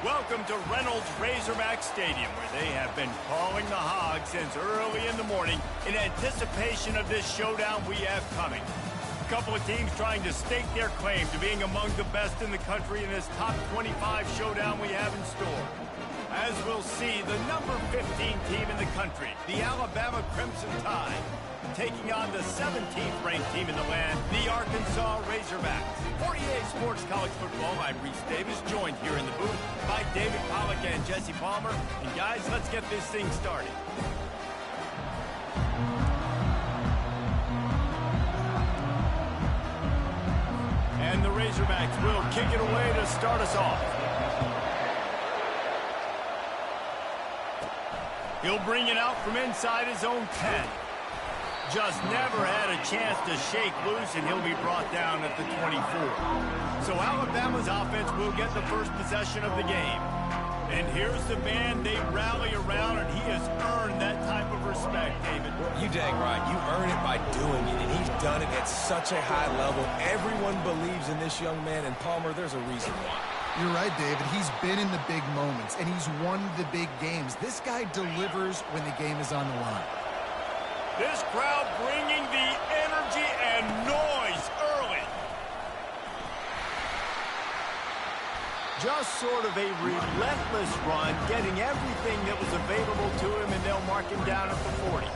Welcome to Reynolds Razorback Stadium, where they have been calling the Hogs since early in the morning in anticipation of this showdown we have coming. A couple of teams trying to stake their claim to being among the best in the country in this top 25 showdown we have in store. As we'll see, the number 15 team in the country, the Alabama Crimson Tide, taking on the 17th ranked team in the land, the Arkansas Razorbacks. 48 Sports College Football, I'm Reese Davis, joined here in the booth by David Pollack and Jesse Palmer. And guys, let's get this thing started. And the Razorbacks will kick it away to start us off. He'll bring it out from inside his own 10. Just never had a chance to shake loose, and he'll be brought down at the 24. So Alabama's offense will get the first possession of the game. And here's the man they rally around, and he has earned that type of respect, David. You dang right. You earn it by doing it, and he's done it at such a high level. Everyone believes in this young man, and Palmer, there's a reason why. You're right, David. He's been in the big moments, and he's won the big games. This guy delivers when the game is on the line. This crowd bringing the energy and noise early. Just sort of a relentless run, getting everything that was available to him, and they'll mark him down at the 40.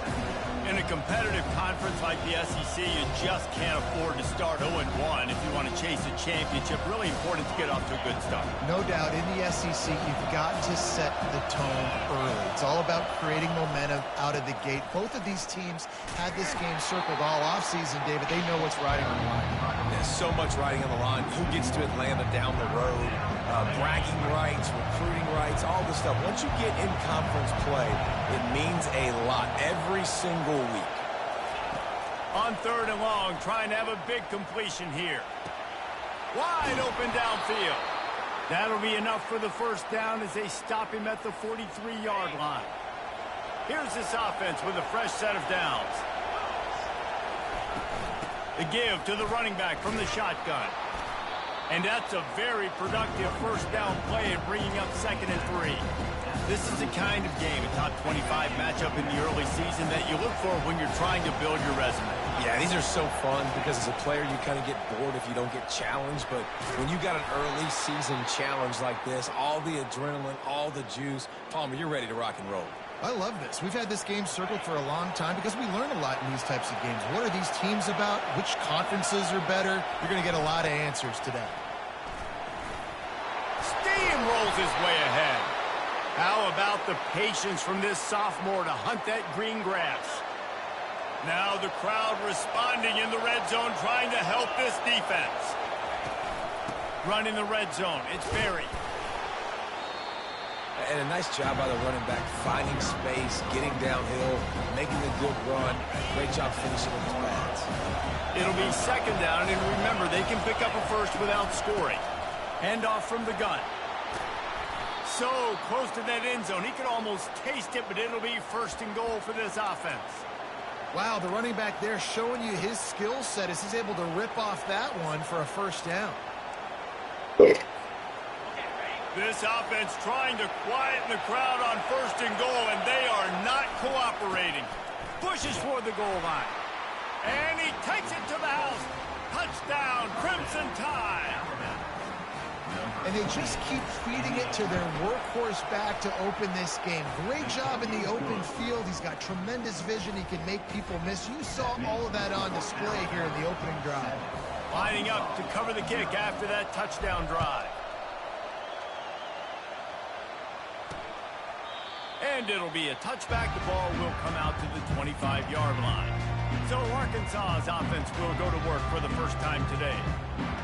In a competitive conference like the SEC, you just can't afford to start 0-1 if you want to chase a championship. Really important to get off to a good start. No doubt, in the SEC, you've got to set the tone early. It's all about creating momentum out of the gate. Both of these teams had this game circled all offseason, David. They know what's riding on the line. There's so much riding on the line. Who gets to Atlanta down the road? Bragging rights, recruiting rights, all this stuff. Once you get in conference play, it means a lot every single week. On 3rd and long, trying to have a big completion here. Wide open downfield. That'll be enough for the first down as they stop him at the 43-yard line. Here's this offense with a fresh set of downs. The give to the running back from the shotgun. And that's a very productive first down play and bringing up 2nd and 3. This is the kind of game, a top 25 matchup in the early season, that you look for when you're trying to build your resume. Yeah, these are so fun because as a player you kind of get bored if you don't get challenged. But when you got an early season challenge like this, all the adrenaline, all the juice, Palmer, you're ready to rock and roll. I love this. We've had this game circled for a long time because we learn a lot in these types of games. What are these teams about? Which conferences are better? You're going to get a lot of answers today. Steamrolls his way ahead. How about the patience from this sophomore to hunt that green grass? Now the crowd responding in the red zone, trying to help this defense. Run in the red zone. It's Berry. And a nice job by the running back, finding space, getting downhill, making a good run. Great job finishing with his pads. It'll be 2nd down, and remember, they can pick up a first without scoring. Handoff from the gun. So close to that end zone. He could almost taste it, but it'll be 1st and goal for this offense. Wow, the running back there showing you his skill set as he's able to rip off that one for a first down. This offense trying to quieten the crowd on 1st and goal, and they are not cooperating. Pushes for the goal line. And he takes it to the house. Touchdown, Crimson Tide. And they just keep feeding it to their workhorse back to open this game. Great job in the open field. He's got tremendous vision. He can make people miss. You saw all of that on display here in the opening drive. Lining up to cover the kick after that touchdown drive. And it'll be a touchback. The ball will come out to the 25-yard line. So Arkansas's offense will go to work for the first time today.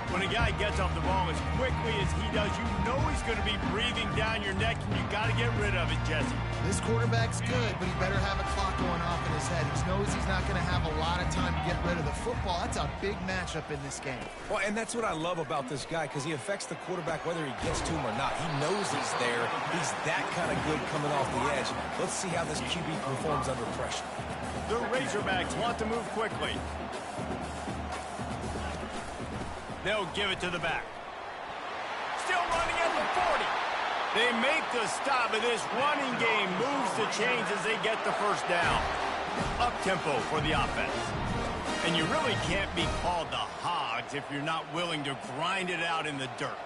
When a guy gets off the ball as quickly as he does, you know he's going to be breathing down your neck, and you got to get rid of it, Jesse. This quarterback's good, but he better have a clock going off in his head. He knows he's not going to have a lot of time to get rid of the football. That's a big matchup in this game. Well, and that's what I love about this guy, because he affects the quarterback whether he gets to him or not. He knows he's there. He's that kind of good coming off the edge. Let's see how this QB performs under pressure. The Razorbacks want to move quickly. They'll give it to the back. Still running at the 40. They make the stop, and this running game moves the chains as they get the first down. Up-tempo for the offense. And you really can't be called the Hogs if you're not willing to grind it out in the dirt.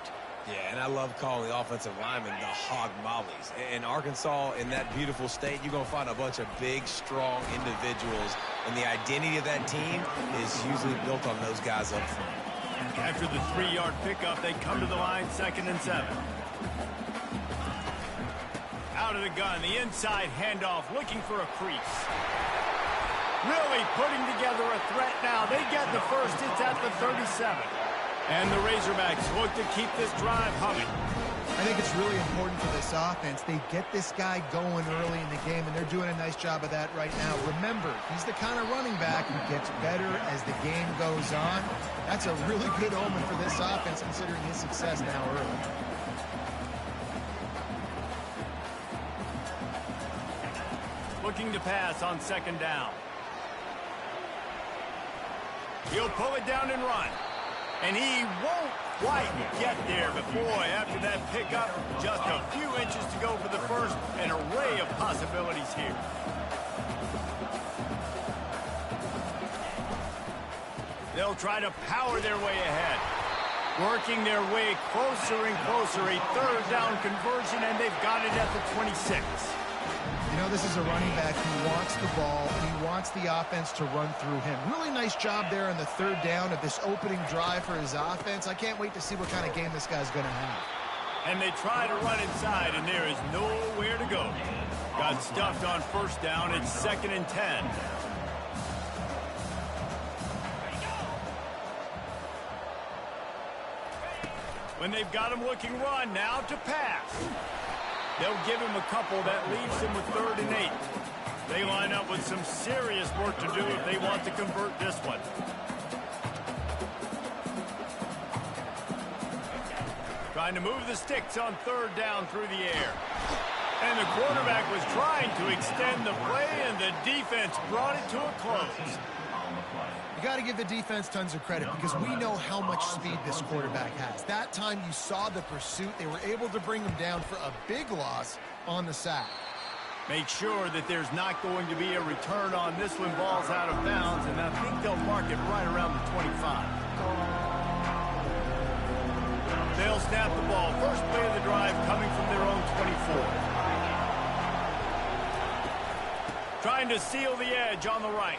Yeah, and I love calling the offensive linemen the hog mollies. In Arkansas, in that beautiful state, you're going to find a bunch of big, strong individuals, and the identity of that team is usually built on those guys up front. After the 3-yard pickup, they come to the line, 2nd and 7. Out of the gun, the inside handoff, looking for a crease. Really putting together a threat now. They get the first. It's at the 37. And the Razorbacks look to keep this drive humming. I think it's really important for this offense. They get this guy going early in the game, and they're doing a nice job of that right now. Remember, he's the kind of running back who gets better as the game goes on. That's a really good omen for this offense, considering his success now early. Looking to pass on 2nd down. He'll pull it down and run. And he won't quite get there. But boy, after that pickup, just a few inches to go for the first. An array of possibilities here. They'll try to power their way ahead. Working their way closer and closer. A 3rd down conversion, and they've got it at the 26. You know, this is a running back who wants the ball, and he wants the offense to run through him. Really nice job there on the 3rd down of this opening drive for his offense. I can't wait to see what kind of game this guy's going to have. And they try to run inside, and there is nowhere to go. Got stuffed on 1st down. It's 2nd and 10. When they've got him looking run, now to pass. They'll give him a couple. That leaves him with 3rd and 8. They line up with some serious work to do if they want to convert this one. Trying to move the sticks on 3rd down through the air. And the quarterback was trying to extend the play, and the defense brought it to a close. You got to give the defense tons of credit because we know how much speed this quarterback has. That time you saw the pursuit. They were able to bring him down for a big loss on the sack. Make sure that there's not going to be a return on this one. Ball's out of bounds, and I think they'll mark it right around the 25. They'll snap the ball. First play of the drive coming from their own 24. Trying to seal the edge on the right.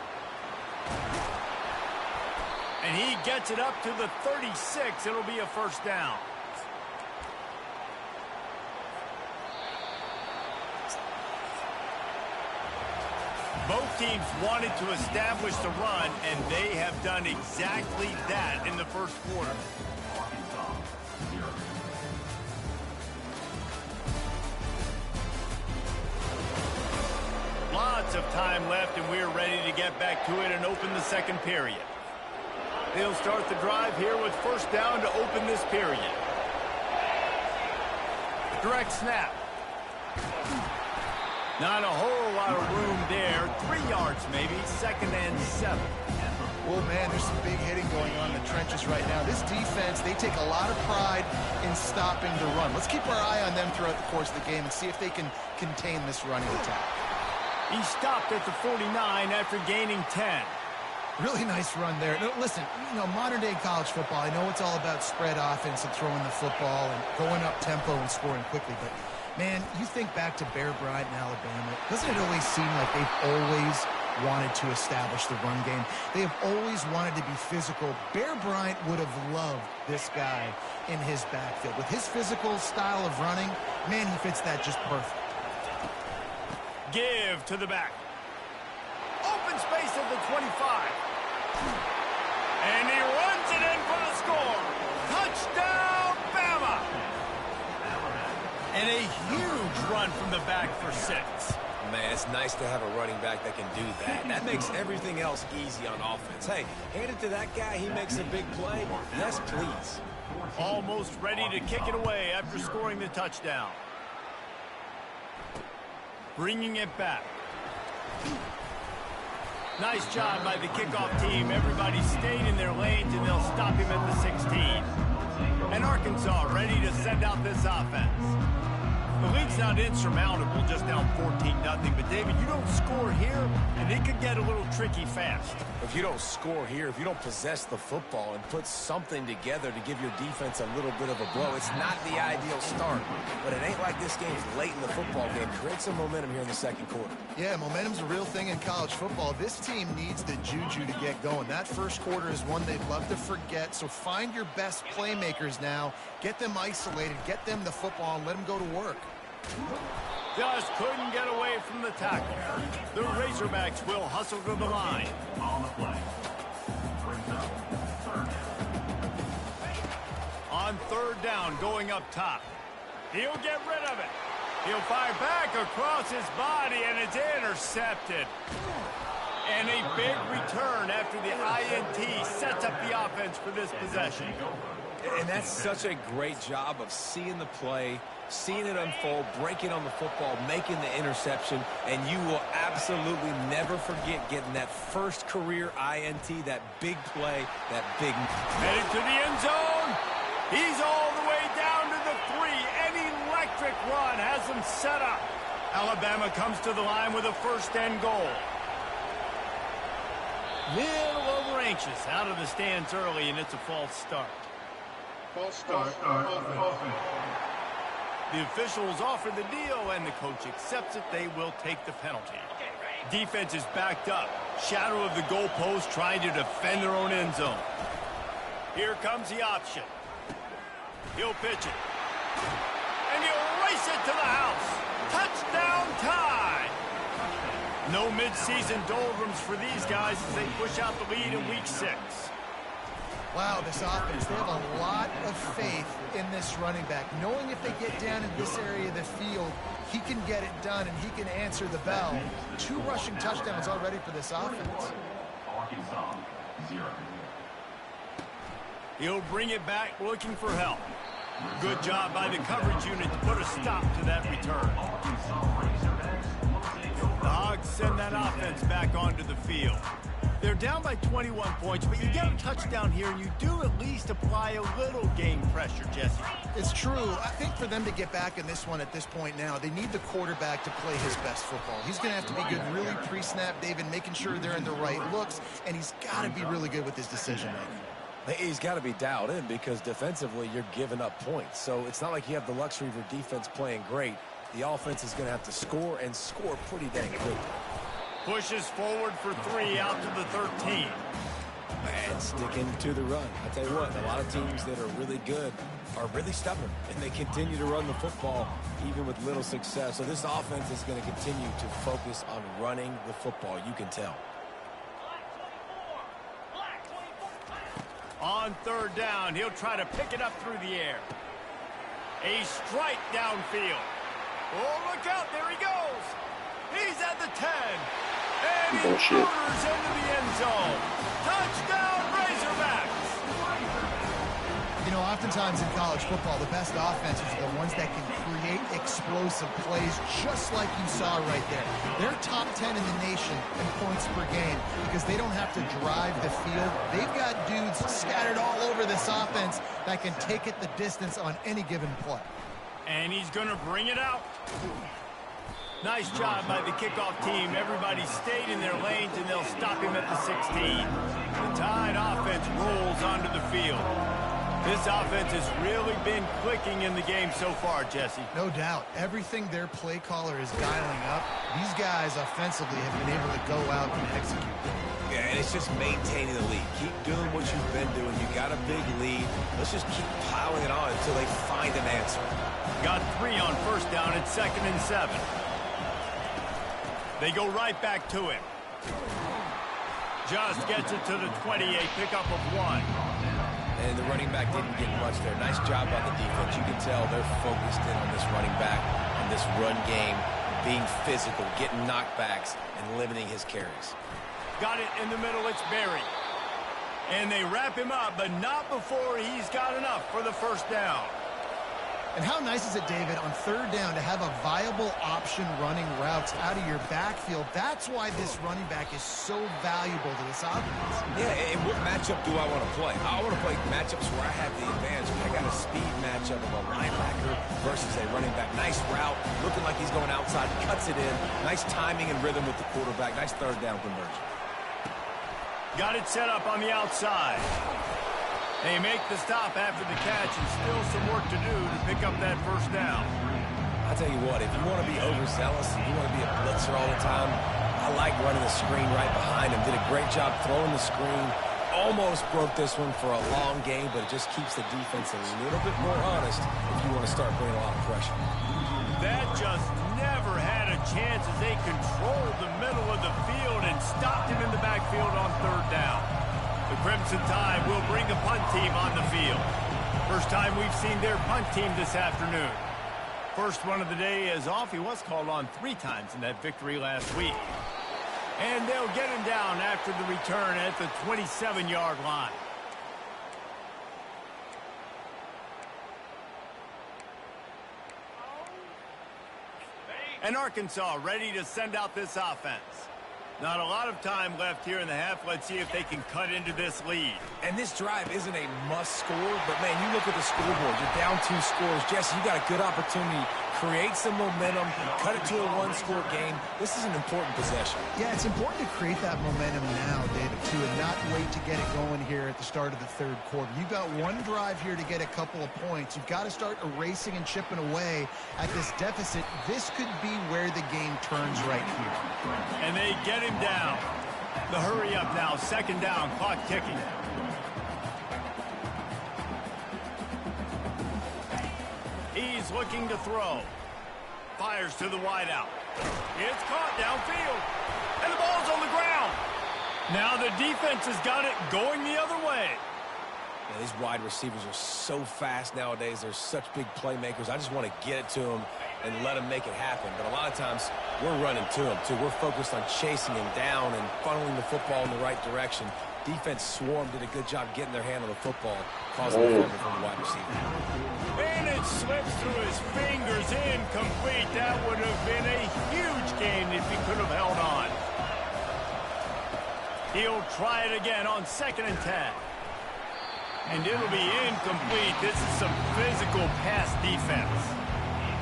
And he gets it up to the 36. It'll be a 1st down. Both teams wanted to establish the run, and they have done exactly that in the 1st quarter. Lots of time left, and we're ready to get back to it and open the 2nd period. They'll start the drive here with 1st down to open this period. Direct snap. Not a whole lot of room there. 3 yards maybe. 2nd and 7. Well, man, there's some big hitting going on in the trenches right now. This defense, they take a lot of pride in stopping the run. Let's keep our eye on them throughout the course of the game and see if they can contain this running attack. He stopped at the 49 after gaining 10. Really nice run there. No, listen, you know, modern-day college football, I know it's all about spread offense and throwing the football and going up tempo and scoring quickly, but, man, you think back to Bear Bryant in Alabama, doesn't it always seem like they've always wanted to establish the run game? They have always wanted to be physical. Bear Bryant would have loved this guy in his backfield. With his physical style of running, man, he fits that just perfect. Give to the back. Open space at the 25. And he runs it in for the score. Touchdown, Bama! And a huge run from the back for 6. Man, it's nice to have a running back that can do that. That makes everything else easy on offense. Hey, hand it to that guy. He makes a big play. Yes, please. Almost ready to kick it away after scoring the touchdown. Bringing it back. Nice job by the kickoff team. Everybody stayed in their lanes, and they'll stop him at the 16. And Arkansas ready to send out this offense. The lead's not insurmountable, just down 14-0. But, David, you don't score here, and it could get a little tricky fast. If you don't score here, if you don't possess the football and put something together to give your defense a little bit of a blow, it's not the ideal start. But it ain't like this game's late in the football game. Create some momentum here in the second quarter. Yeah, momentum's a real thing in college football. This team needs the juju to get going. That first quarter is one they'd love to forget. So find your best playmakers now. Get them isolated. Get them the football and let them go to work. Just couldn't get away from the tackle. The Razorbacks will hustle to the line. On the play. On third down, going up top. He'll get rid of it. He'll fire back across his body, and it's intercepted. And a big return after the INT sets up the offense for this possession. And that's such a great job of seeing the play, seeing it unfold, breaking on the football, making the interception, and you will absolutely never forget getting that first career INT, that big play, that big... Headed to the end zone. He's all the way down to the 3. An electric run has him set up. Alabama comes to the line with a first and goal. Little over anxious out of the stands early, and it's a false start. False start. The officials offer the deal, and the coach accepts it. They will take the penalty. Defense is backed up. Shadow of the goalpost trying to defend their own end zone. Here comes the option. He'll pitch it. And he'll race it to the house. Touchdown tie. No midseason doldrums for these guys as they push out the lead in week 6. Wow, this offense, they have a lot of faith in this running back. Knowing if they get down in this area of the field, he can get it done and he can answer the bell. 2 rushing touchdowns already for this offense. Arkansas, 0. He'll bring it back looking for help. Good job by the coverage unit to put a stop to that return. The Hogs send that offense back onto the field. They're down by 21 points, but you get a touchdown here, and you do at least apply a little game pressure, Jesse. It's true. I think for them to get back in this one at this point now, they need the quarterback to play his best football. He's going to have to be good really pre-snap, David, making sure they're in the right looks, and he's got to be really good with his decision-making. He's got to be dialed in because defensively you're giving up points. So it's not like you have the luxury of your defense playing great. The offense is going to have to score and score pretty dang quick. Pushes forward for 3 out to the 13. And sticking to the run. I tell you what, a lot of teams that are really good are really stubborn, and they continue to run the football even with little success. So this offense is going to continue to focus on running the football. You can tell. On third down, he'll try to pick it up through the air. A strike downfield. Oh, look out, there he goes. He's at the 10. And he motors into the end zone. Touchdown, Razorbacks. You know, oftentimes in college football, the best offenses are the ones that can create explosive plays, just like you saw right there. They're top 10 in the nation in points per game because they don't have to drive the field. They've got dudes scattered all over this offense that can take it the distance on any given play. And he's going to bring it out. Nice job by the kickoff team. Everybody stayed in their lanes, and they'll stop him at the 16. The Tide offense rolls onto the field. This offense has really been clicking in the game so far, Jesse. No doubt. Everything their play caller is dialing up, these guys offensively have been able to go out and execute. Yeah, and it's just maintaining the lead. Keep doing what you've been doing. You got a big lead. Let's just keep piling it on until they find an answer. Got 3 on first down at 2nd and 7. They go right back to him. Just gets it to the 28, pickup of 1. And the running back didn't get much there. Nice job by the defense. You can tell they're focused in on this running back, on this run game, being physical, getting knockbacks, and limiting his carries. Got it in the middle, it's Berry. And they wrap him up, but not before he's got enough for the first down. And how nice is it, David, on third down to have a viable option running routes out of your backfield? That's why this running back is so valuable to this offense. Yeah, and what matchup do I want to play? I want to play matchups where I have the advantage. I got a speed matchup of a linebacker versus a running back. Nice route, looking like he's going outside, cuts it in. Nice timing and rhythm with the quarterback. Nice third down conversion. Got it set up on the outside. They make the stop after the catch, and still some work to do to pick up that first down. I'll tell you what, if you want to be overzealous and you want to be a blitzer all the time, I like running the screen right behind him. Did a great job throwing the screen. Almost broke this one for a long game, but it just keeps the defense a little bit more honest if you want to start putting a lot of pressure. That just never had a chance as they controlled the middle of the field and stopped him in the backfield on third down. The Crimson Tide will bring a punt team on the field. First time we've seen their punt team this afternoon. First one of the day is off. He was called on 3 times in that victory last week. And they'll get him down after the return at the 27-yard line. And Arkansas ready to send out this offense. Not a lot of time left here in the half. Let's see if they can cut into this lead. And this drive isn't a must score, but, man, you look at the scoreboard. You're down 2 scores. Jesse, you got a good opportunity. Create some momentum. Cut it to a 1-score game. This is an important possession. Yeah, it's important to create that momentum now, David, too, and not wait to get it going here at the start of the third quarter. You've got one drive here to get a couple of points. You've got to start erasing and chipping away at this deficit. This could be where the game turns right here. And they get him down. The hurry up now. Second down. Clock ticking. He's looking to throw. Fires to the wideout. It's caught downfield. And the ball's on the ground. Now the defense has got it going the other way. Yeah, these wide receivers are so fast nowadays. They're such big playmakers. I just want to get it to them and let them make it happen. But a lot of times we're running to them, too. We're focused on chasing him down and funneling the football in the right direction. Defense swarmed, did a good job getting their hand on the football, causing a fumble from the wide receiver. And it slips through his fingers, incomplete. That would have been a huge gain if he could have held on. He'll try it again on 2nd and 10. And it'll be incomplete. This is some physical pass defense.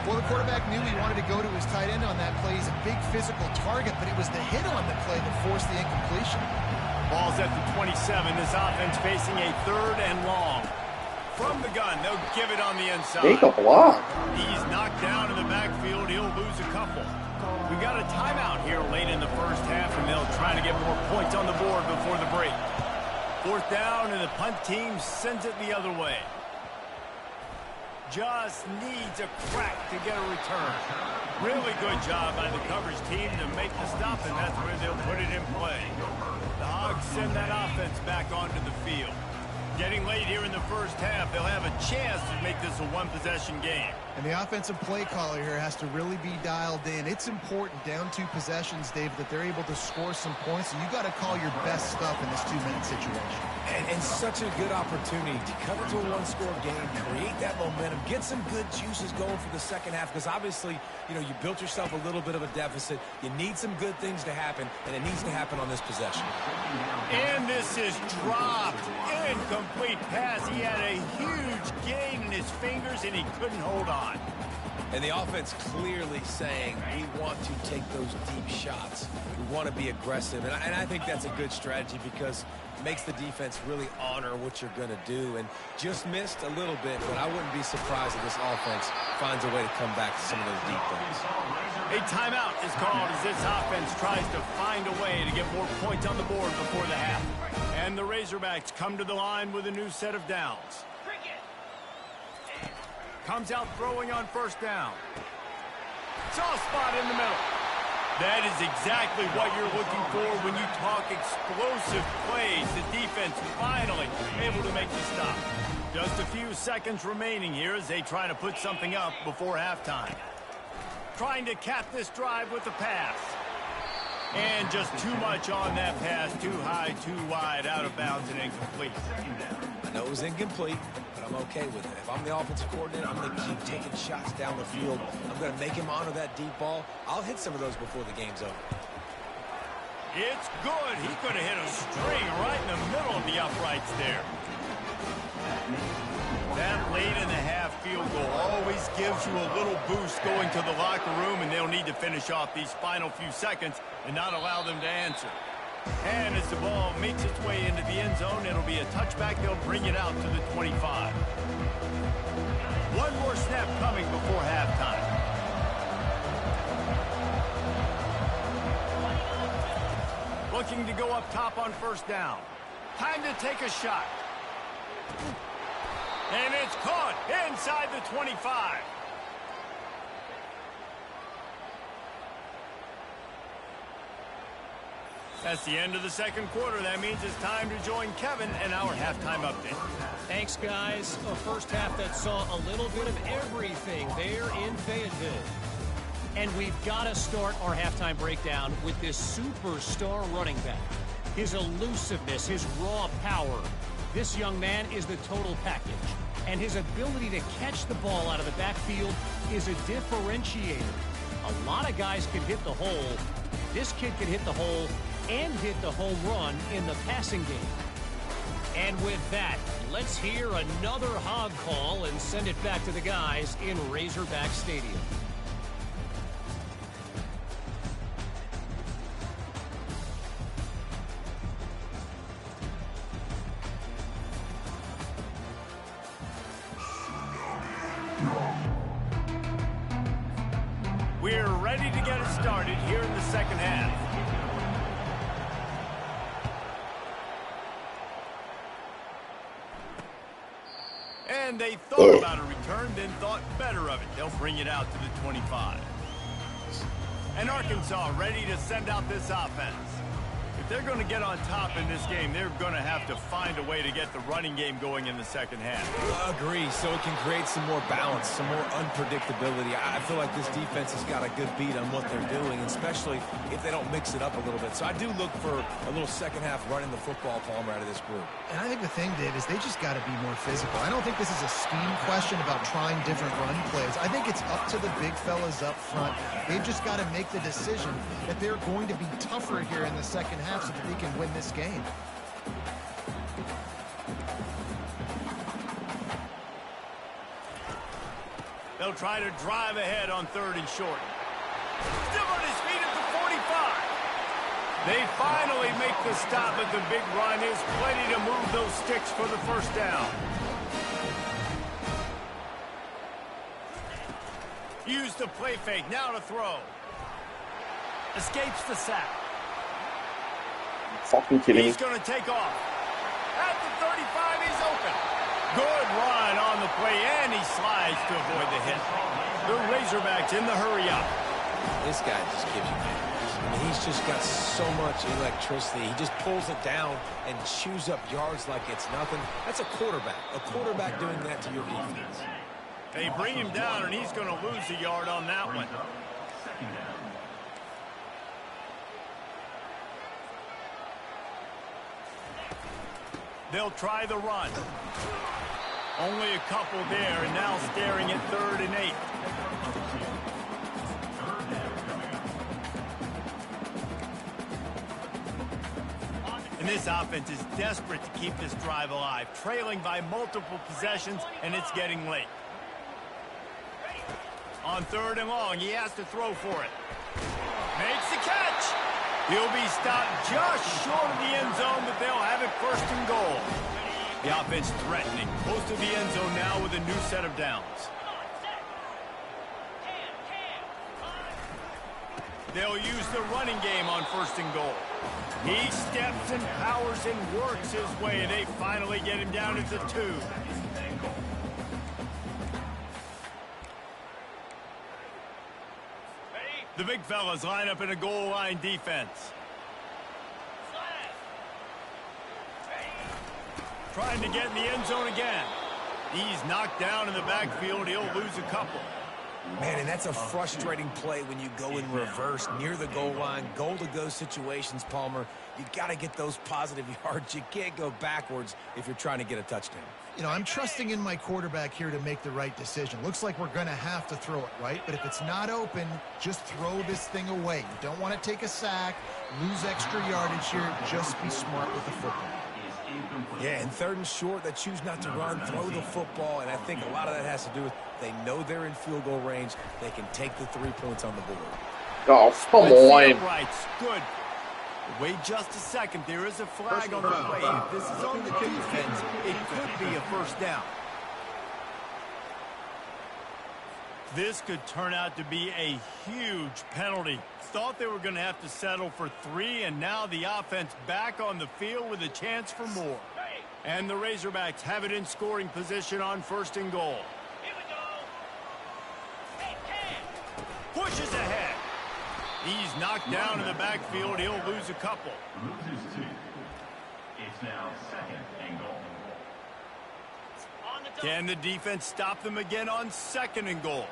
Well, the quarterback knew he wanted to go to his tight end on that play. He's a big physical target, but it was the hit on the play that forced the incompletion. Ball's at the 27. This offense facing a 3rd and long. From the gun, they'll give it on the inside. Take a block. He's knocked down in the backfield. He'll lose a couple. We got a timeout here late in the first half, and they'll try to get more points on the board before the break. 4th down, and the punt team sends it the other way. Just needs a crack to get a return. Really good job by the coverage team to make the stop, and that's where they'll put it in play. The Hogs send that offense back onto the field. Getting late here in the first half, they'll have a chance to make this a 1-possession game. And the offensive play caller here has to really be dialed in. It's important, down 2 possessions, David, that they're able to score some points. And you got to call your best stuff in this 2-minute situation. And such a good opportunity to cut it to a 1-score game, create that momentum, get some good juices going for the second half, because obviously, you know, you built yourself a little bit of a deficit. You need some good things to happen, and it needs to happen on this possession. And this is dropped. Incomplete pass. He had a huge gain in his fingers, and he couldn't hold on. And the offense clearly saying, we want to take those deep shots. We want to be aggressive. And I think that's a good strategy because it makes the defense really honor what you're going to do. And just missed a little bit, but I wouldn't be surprised if this offense finds a way to come back to some of those deep things. A timeout is called as this offense tries to find a way to get more points on the board before the half. And the Razorbacks come to the line with a new set of downs. Comes out throwing on 1st down. Soft spot in the middle. That is exactly what you're looking for when you talk explosive plays. The defense finally able to make the stop. Just a few seconds remaining here as they try to put something up before halftime. Trying to cap this drive with the pass. And just too much on that pass. Too high, too wide, out of bounds, and incomplete. I know it was incomplete, but I'm okay with it. If I'm the offensive coordinator, I'm going to keep taking shots down the field. I'm going to make him honor that deep ball. I'll hit some of those before the game's over. It's good. He could have hit a string right in the middle of the uprights there. That late in the half field goal always gives you a little boost going to the locker room, and they'll need to finish off these final few seconds and not allow them to answer. And as the ball makes its way into the end zone, it'll be a touchback. They'll bring it out to the 25. One more snap coming before halftime. Looking to go up top on first down. Time to take a shot. And it's caught inside the 25. That's the end of the second quarter. That means it's time to join Kevin and our halftime update. Thanks, guys. A first half that saw a little bit of everything there in Fayetteville. And we've got to start our halftime breakdown with this superstar running back. His elusiveness, his raw power. This young man is the total package. And his ability to catch the ball out of the backfield is a differentiator. A lot of guys can hit the hole. This kid can hit the hole and hit the home run in the passing game. And with that, let's hear another hog call and send it back to the guys in Razorback Stadium. We're ready to get it started here in the second half. And they thought about a return, then thought better of it. They'll bring it out to the 25. And Arkansas ready to send out this offense. If they're going to get on top in this game, they're going to have to find a way to get the running game going in the second half. Agree, so it can create some more balance, some more unpredictability. I feel like this defense has got a good beat on what they're doing, especially if they don't mix it up a little bit. So I do look for a little second half running the football Palmer out of this group. And I think the thing, Dave, is they just got to be more physical. I don't think this is a scheme question about trying different run plays. I think it's up to the big fellas up front. They've just got to make the decision that they're going to be tougher here in the second half so that they can win this game. They'll try to drive ahead on third and short. Still on his feet at the 45. They finally make the stop at the big run. Is plenty to move those sticks for the first down. Use the play fake. Now to throw. Escapes the sack. Fucking kidding me. He's going to take off. At the 35, he's open. Good run on the play, and he slides to avoid the hit. The Razorbacks in the hurry up. This guy just gives you fingers. I mean, he's just got so much electricity. He just pulls it down and chews up yards like it's nothing. That's a quarterback. A quarterback doing that to your defense. They bring him down, and he's going to lose a yard on that one. They'll try the run. Only a couple there, and now staring at 3rd and 8. And this offense is desperate to keep this drive alive, trailing by multiple possessions, and it's getting late. On 3rd and long, he has to throw for it. Makes the catch. He'll be stopped just short of the end zone, but they'll have it 1st and goal. The offense threatening, close to the end zone now with a new set of downs. They'll use the running game on 1st and goal. He steps and powers and works his way, and they finally get him down at the 2. The big fellas line up in a goal line defense. Trying to get in the end zone again. He's knocked down in the backfield. He'll lose a couple. Man, and that's a frustrating play when you go in reverse near the goal line. Goal-to-go situations, Palmer. You got to get those positive yards. You can't go backwards if you're trying to get a touchdown. You know, I'm trusting in my quarterback here to make the right decision. Looks like we're going to have to throw it, right? But if it's not open, just throw this thing away. You don't want to take a sack, lose extra yardage here. Just be smart with the football. Yeah, and 3rd and short, they choose not to run, throw the football, and I think a lot of that has to do with they know they're in field goal range. They can take the 3 points on the board. Oh, come on. Right, good. Wait just a second. There is a flag on the play. If this is on the defense, it could be a first down. This could turn out to be a huge penalty. Thought they were going to have to settle for 3, and now the offense back on the field with a chance for more. And the Razorbacks have it in scoring position on 1st and goal. Here we go. Pushes ahead. He's knocked down in the backfield. He'll lose a couple. Loses 2. It's now 2nd and goal. Can the defense stop them again on 2nd and goal?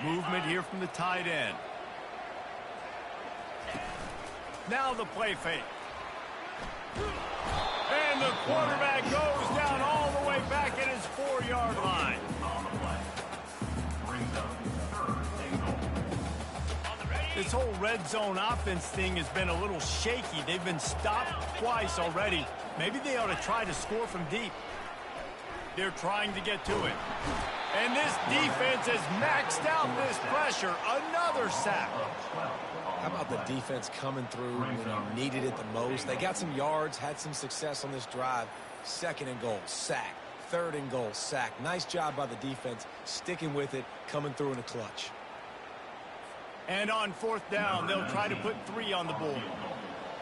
Movement here from the tight end. Now the play fake. And the quarterback goes down all the way back at his 4-yard line. On the play. Brings up 3rd and goal. This whole red zone offense thing has been a little shaky. They've been stopped twice already. Maybe they ought to try to score from deep. They're trying to get to it. And this defense has maxed out this pressure. Another sack. How about the defense coming through when you needed it the most? They got some yards, had some success on this drive. 2nd and goal, sack. 3rd and goal, sack. Nice job by the defense, sticking with it, coming through in the clutch. And on 4th down, they'll try to put 3 on the board.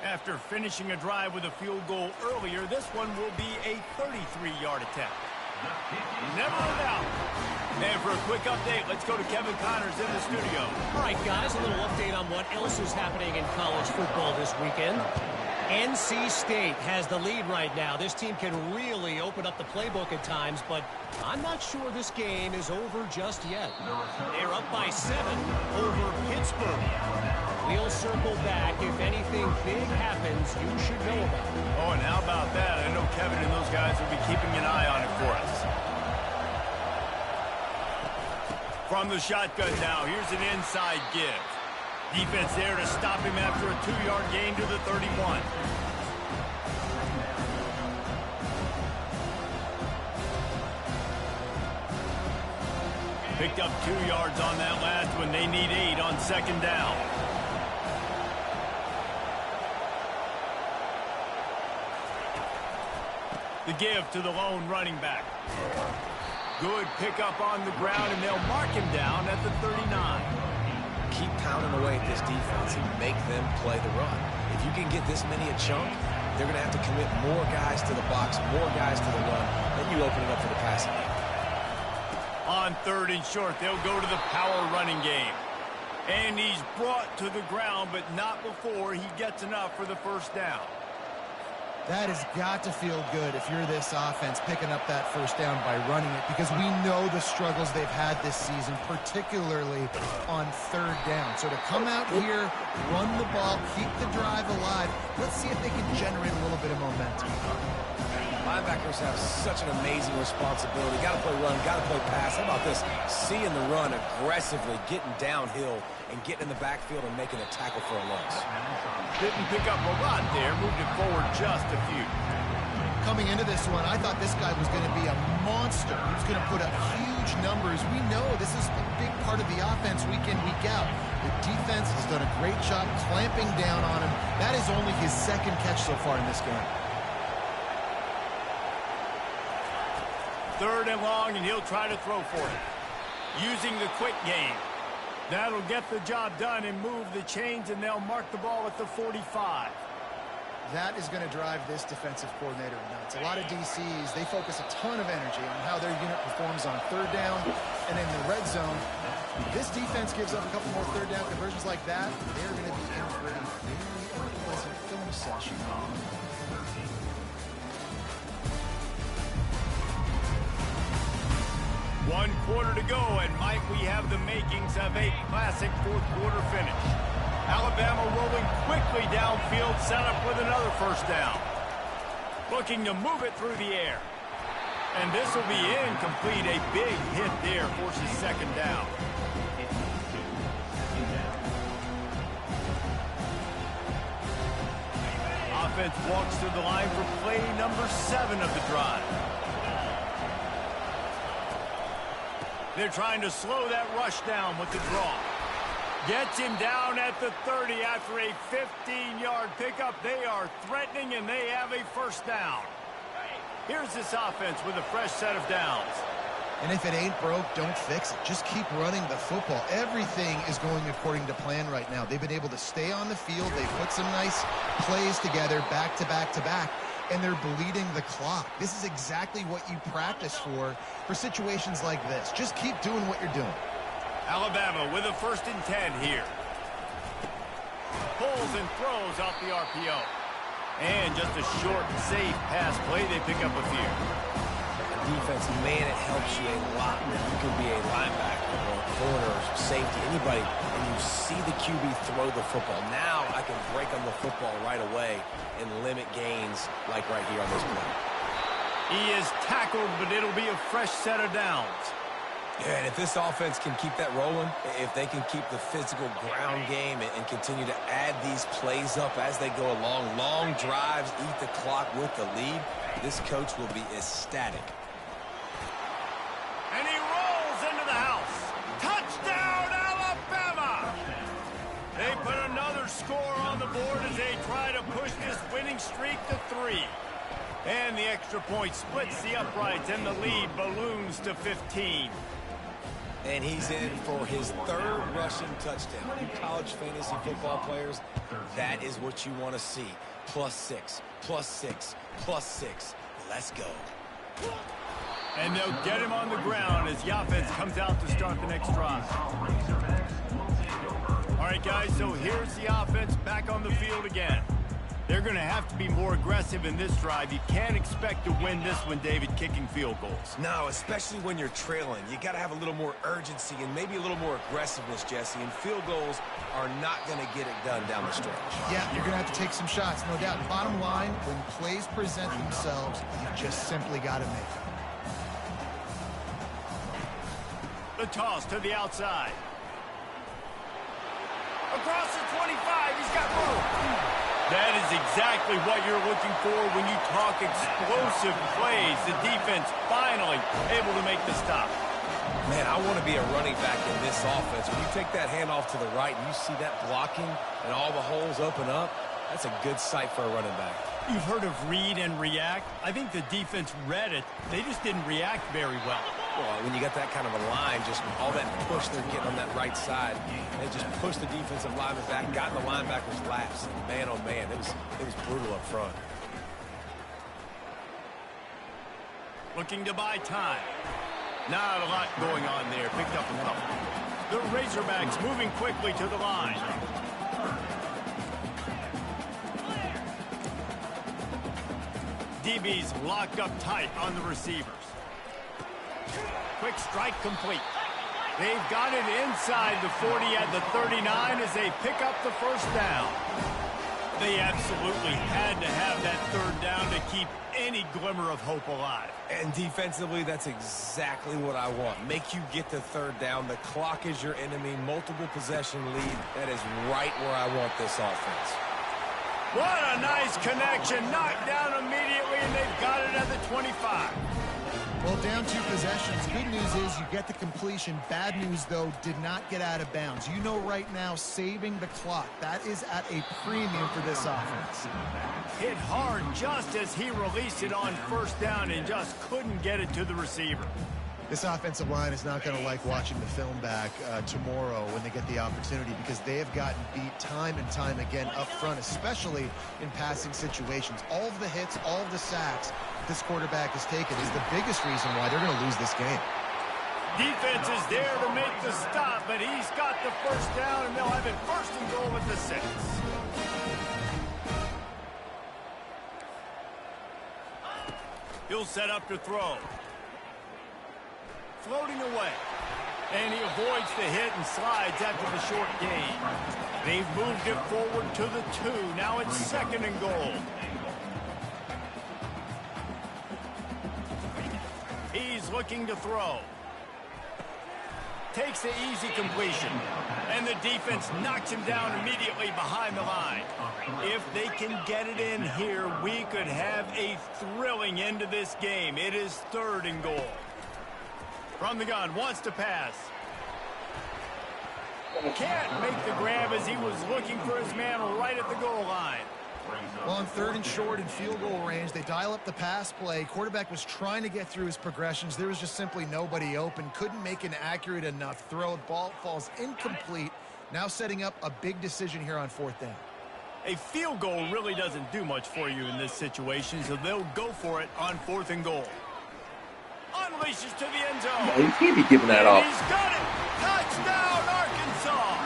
After finishing a drive with a field goal earlier, this one will be a 33-yard attempt. Never a doubt. And for a quick update, let's go to Kevin Connors in the studio. All right, guys, a little update on what else is happening in college football this weekend. NC State has the lead right now. This team can really open up the playbook at times, but I'm not sure this game is over just yet. They're up by 7 over Pittsburgh. We'll circle back. If anything big happens, you should know about it. Oh, and how about that? I know Kevin and those guys will be keeping an eye on it for us. From the shotgun now, here's an inside give. Defense there to stop him after a 2-yard gain to the 31. Picked up 2 yards on that last one. They need 8 on 2nd down. The give to the lone running back. Good pickup on the ground, and they'll mark him down at the 39. Keep pounding away at this defense and make them play the run. If you can get this many a chunk, they're going to have to commit more guys to the box, more guys to the run, then you open it up for the passing game. On 3rd and short, they'll go to the power running game. And he's brought to the ground, but not before he gets enough for the 1st down. That has got to feel good if you're this offense picking up that 1st down by running it, because we know the struggles they've had this season, particularly on 3rd down. So to come out here, run the ball, keep the drive alive, let's see if they can generate a little bit of momentum. Linebackers have such an amazing responsibility. Got to play run, got to play pass. How about this? Seeing the run aggressively, getting downhill, and getting in the backfield and making a tackle for a loss. Didn't pick up a lot there, moved it forward just a few. Coming into this one, I thought this guy was going to be a monster. He was going to put up huge numbers. We know this is a big part of the offense week in, week out. The defense has done a great job clamping down on him. That is only his 2nd catch so far in this game. 3rd and long, and he'll try to throw for it. Using the quick game. That'll get the job done and move the chains, and they'll mark the ball at the 45. That is going to drive this defensive coordinator nuts. A lot of DCs, they focus a ton of energy on how their unit performs on 3rd down and in the red zone. This defense gives up a couple more 3rd down conversions like that. They're going to be in for a very unpleasant film session. 1 quarter to go, and might we have the makings of a classic fourth quarter finish. Alabama rolling quickly downfield, set up with another first down. Looking to move it through the air. And this will be incomplete. A big hit there forces second down. Offense walks to the line for play number 7 of the drive. They're trying to slow that rush down with the draw. Gets him down at the 30 after a 15-yard pickup. They are threatening, and they have a first down. Here's this offense with a fresh set of downs. And if it ain't broke, don't fix it. Just keep running the football. Everything is going according to plan right now. They've been able to stay on the field. They've put some nice plays together back to back to back, and they're bleeding the clock. This is exactly what you practice for situations like this. Just keep doing what you're doing. Alabama with a 1st and 10 here. Pulls and throws off the RPO. And just a short, safe pass play. They pick up a few. Defense, man, it helps you a lot when you can be a linebacker or a corner or safety, anybody, and you see the QB throw the football. Now I can break on the football right away and limit gains like right here on this play. He is tackled, but it'll be a fresh set of downs. Yeah, and if this offense can keep that rolling, if they can keep the physical ground game and continue to add these plays up as they go along, long drives, eat the clock with the lead, this coach will be ecstatic. And he rolls into the house. Touchdown, Alabama! They put another score on the board as they try to push this winning streak to 3. And the extra point splits the uprights, and the lead balloons to 15. And he's in for his 3rd rushing touchdown. You college fantasy football players, that is what you want to see. +6, +6, +6. Let's go. And they'll get him on the ground as the offense comes out to start the next drive. All right, guys, so here's the offense back on the field again. They're going to have to be more aggressive in this drive. You can't expect to win this one, David, kicking field goals. No, especially when you're trailing. You got to have a little more urgency and maybe a little more aggressiveness, Jesse. And field goals are not going to get it done down the stretch. Yeah, you're going to have to take some shots, no doubt. Bottom line, when plays present themselves, you just simply got to make them. The toss to the outside. Across the 25, he's got room. That is exactly what you're looking for when you talk explosive plays. The defense finally able to make the stop. Man, I want to be a running back in this offense. When you take that handoff to the right and you see that blocking and all the holes open up, that's a good sight for a running back. You've heard of read and react. I think the defense read it. They just didn't react very well. Well, when you got that kind of a line, just all that push they're getting on that right side, they just pushed the defensive lineman back, got in the linebacker's laps. And man, oh man, it was brutal up front. Looking to buy time. Not a lot going on there. Picked up a couple. The Razorbacks moving quickly to the line. DB's locked up tight on the receivers. Quick strike complete. They've got it inside the 40 at the 39 as they pick up the first down. They absolutely had to have that 3rd down to keep any glimmer of hope alive. And defensively, that's exactly what I want. Make you get the 3rd down. The clock is your enemy. Multiple possession lead. That is right where I want this offense. What a nice connection. Knocked down immediately, and they've got it at the 25. Well, down 2 possessions. Good news is you get the completion. Bad news, though, did not get out of bounds. You know right now, saving the clock, that is at a premium for this offense. Hit hard just as he released it on 1st down and just couldn't get it to the receiver. This offensive line is not going to like watching the film back tomorrow when they get the opportunity, because they have gotten beat time and time again up front, especially in passing situations. All of the hits, all of the sacks this quarterback has taken is the biggest reason why they're going to lose this game. Defense is there to make the stop, but he's got the first down, and they'll have it 1st and goal at the 6. He'll set up to throw. floating away. And he avoids the hit and slides after the short gain. They've moved it forward to the 2. Now it's 2nd and goal. He's looking to throw. Takes the easy completion. And the defense knocks him down immediately behind the line. If they can get it in here, we could have a thrilling end to this game. It is 3rd and goal. From the gun, wants to pass. Can't make the grab as he was looking for his man right at the goal line. Well, on 3rd and short in field goal range, they dial up the pass play. Quarterback was trying to get through his progressions. There was just simply nobody open. Couldn't make an accurate enough throw. Ball falls incomplete. Now setting up a big decision here on 4th down. A field goal really doesn't do much for you in this situation, so they'll go for it on 4th and goal. Unleashes to the end zone. He can't be giving that up. He's got it. Touchdown, Arkansas.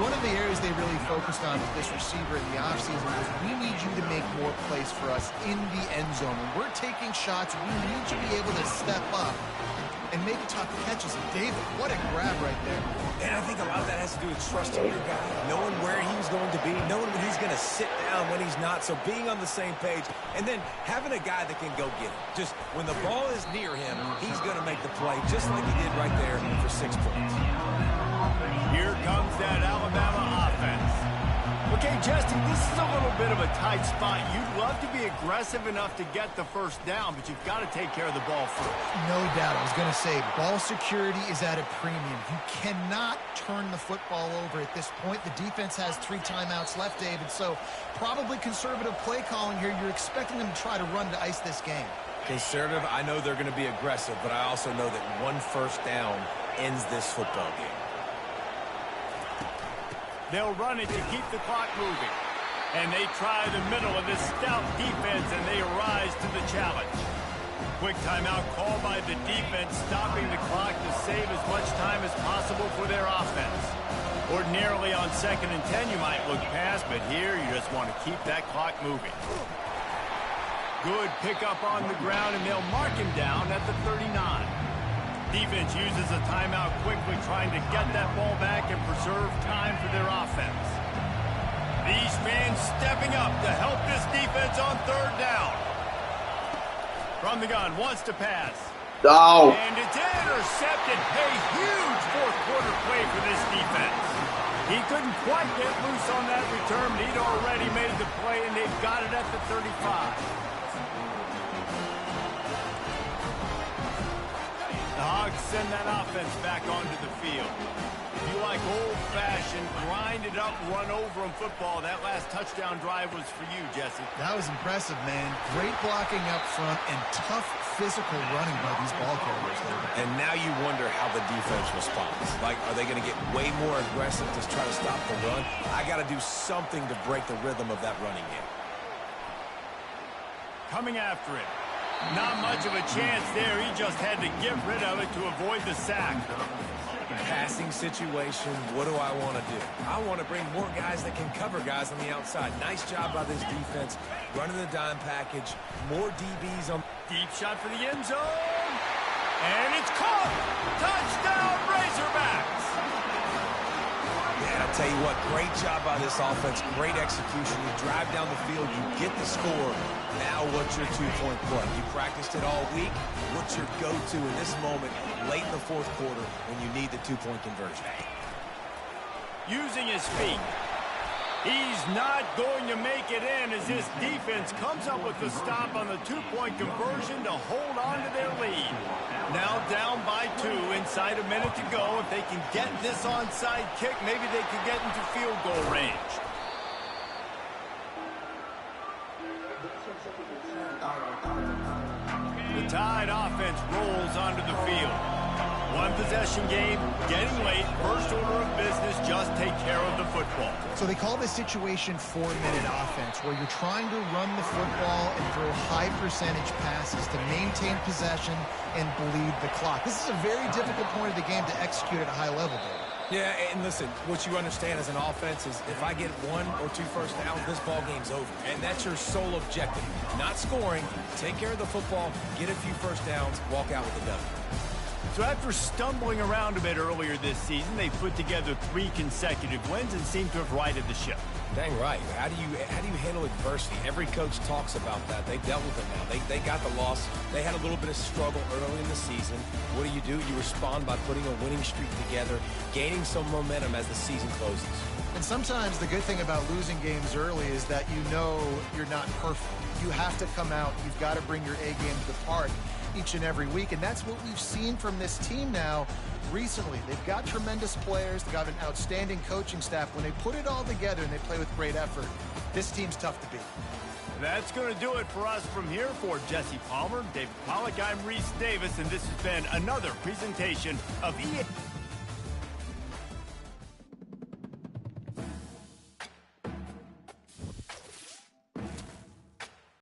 One of the areas they really focused on with this receiver in the offseason was we need you to make more plays for us in the end zone. When we're taking shots, we need you to be able to step up and make tough catches. And David, what a grab right there. And I think a lot of that has to do with trusting your guy, knowing where he's going to be, knowing when he's going to sit down, when he's not, so being on the same page, and then having a guy that can go get it. Just when the ball is near him, he's going to make the play, just like he did right there for 6 points. Here comes that Alabama offense. Okay, Jesse, this is a little bit of a tight spot. You'd love to be aggressive enough to get the 1st down, but you've got to take care of the ball first. No doubt. I was going to say, ball security is at a premium. You cannot turn the football over at this point. The defense has 3 timeouts left, David, so probably conservative play calling here. You're expecting them to try to run to ice this game. Conservative, I know they're going to be aggressive, but I also know that 1 1st down ends this football game. They'll run it to keep the clock moving. And they try the middle of this stout defense, and they rise to the challenge. Quick timeout call by the defense, stopping the clock to save as much time as possible for their offense. Ordinarily on 2nd and 10, you might look past, but here you just want to keep that clock moving. Good pickup on the ground, and they'll mark him down at the 39. Defense uses a timeout quickly, trying to get that ball back and preserve time for their offense. These fans stepping up to help this defense on 3rd down. From the gun, wants to pass. Oh. And it's intercepted. A huge 4th quarter play for this defense. He couldn't quite get loose on that return, but he'd already made the play, and they've got it at the 35. The Hogs send that offense back onto the field. If you like old-fashioned, grind-it-up, run-over-'em football, that last touchdown drive was for you, Jesse. That was impressive, man. Great blocking up front and tough physical running by these ball carriers. And now you wonder how the defense responds. Like, are they going to get way more aggressive to try to stop the run? I got to do something to break the rhythm of that running game. Coming after it. Not much of a chance there. He just had to get rid of it to avoid the sack. Passing situation, what do I want to do? I want to bring more guys that can cover guys on the outside. Nice job by this defense, running the dime package, more DBs on. Deep shot for the end zone. And it's caught. Touchdown, Razorbacks. Yeah, I'll tell you what, great job by this offense, great execution. You drive down the field, you get the score. Now what's your 2-point play? You practiced it all week. What's your go-to in this moment, late in the 4th quarter, when you need the 2-point conversion? Using his feet. He's not going to make it in as this defense comes up with the stop on the 2-point conversion to hold on to their lead. Now down by 2, inside a minute to go. If they can get this onside kick, maybe they can get into field goal range. The Tide offense rolls onto the field. 1-possession game, getting late, first order of business, just take care of the football. So they call this situation 4-minute offense, where you're trying to run the football and throw high percentage passes to maintain possession and bleed the clock. This is a very difficult point of the game to execute at a high level, though. Yeah, and listen, what you understand as an offense is if I get 1 or 2 first downs, this ball game's over. And that's your sole objective. Not scoring, take care of the football, get a few first downs, walk out with the W. So after stumbling around a bit earlier this season, they put together 3 consecutive wins and seem to have righted the ship. Dang right. How do you handle adversity? Every coach talks about that. They dealt with it now. They got the loss. They had a little bit of struggle early in the season. What do? You respond by putting a winning streak together, gaining some momentum as the season closes. And sometimes the good thing about losing games early is that you know you're not perfect. You have to come out. You've got to bring your A game to the park each and every week, and that's what we've seen from this team now recently. They've got tremendous players. They've got an outstanding coaching staff. When they put it all together and they play with great effort, this team's tough to beat. That's going to do it for us from here. For Jesse Palmer, David Pollack, I'm Reese Davis, and this has been another presentation of EA.